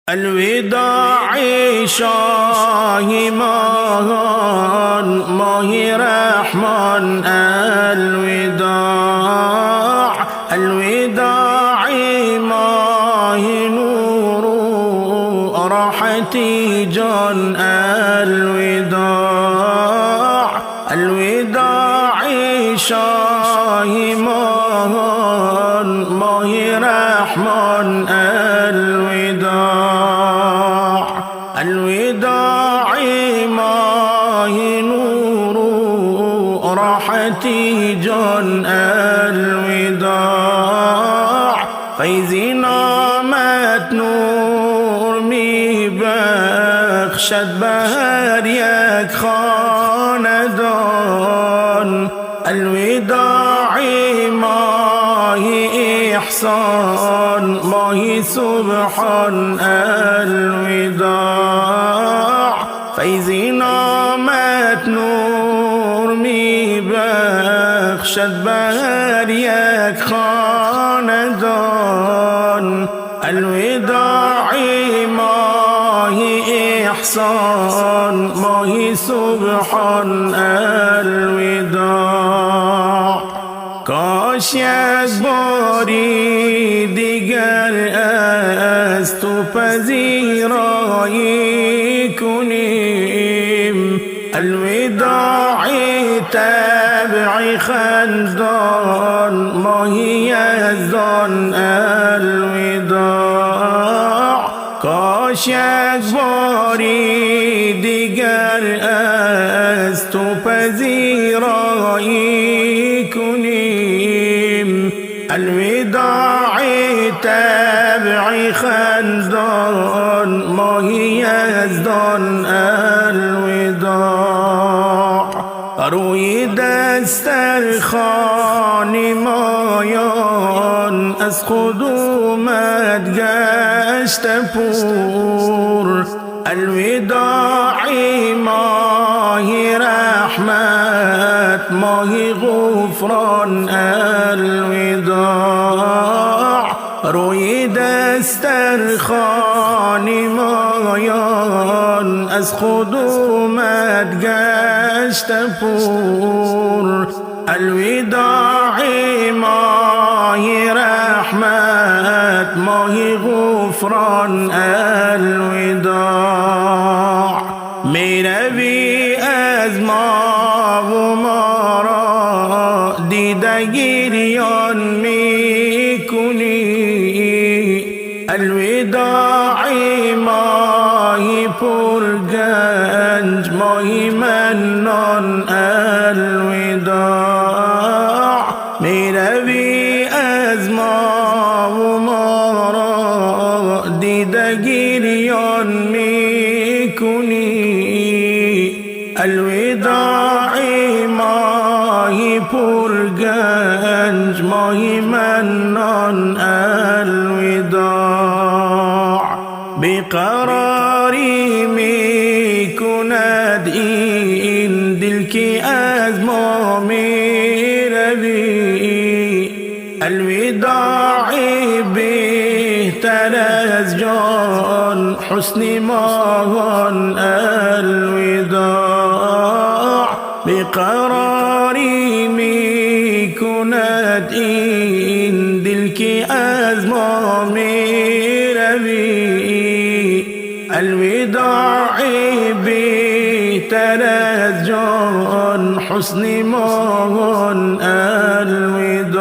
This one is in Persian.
الوداع شاه ماه رحمن الوداع ماه نور راحتي جان الوداع شاه ماه رحمن الوداع ماه نور راحتي جان الوداع فیضی نامت نور می بخشد بهر یک خاندان الوداع ماه احسان ماه سبحان الوداع فیضی نامت نور می بخشد بهر یک خاندان الوداع ماه احسان ماه سبحان الوداع کاش یک باری دیگر از تو پذیرایی کنیم الوداع طبع خندان ماهی یزدان الوداع کاش یک باری دیگر از تو پذیرایی کنیم الوداع طبع خندان ماهی یزدان الوداع روی دسترخوان مایان از خدومت گشت پور الوداع ماه رحمت ماه غفران الوداع روی دسترخوان مایان از خدومت گشت پور الوداع ماه رحمت ماه غفران الوداع می روی از ما و ما را دیده گریان می کنی الوداع ماه پرگنج ماه منان الوداع می روی از ما و ما را دیده گریان می کنی الوداع ماه پرگنج ماه منان الوداع بیقراری می کند این دل که از ما می روی الوداع بهتر از جان حسن ماهان الوداع بیقراری می کند این دل که از ما می روی الوداع بهتر از جان حسن ماهان الوداع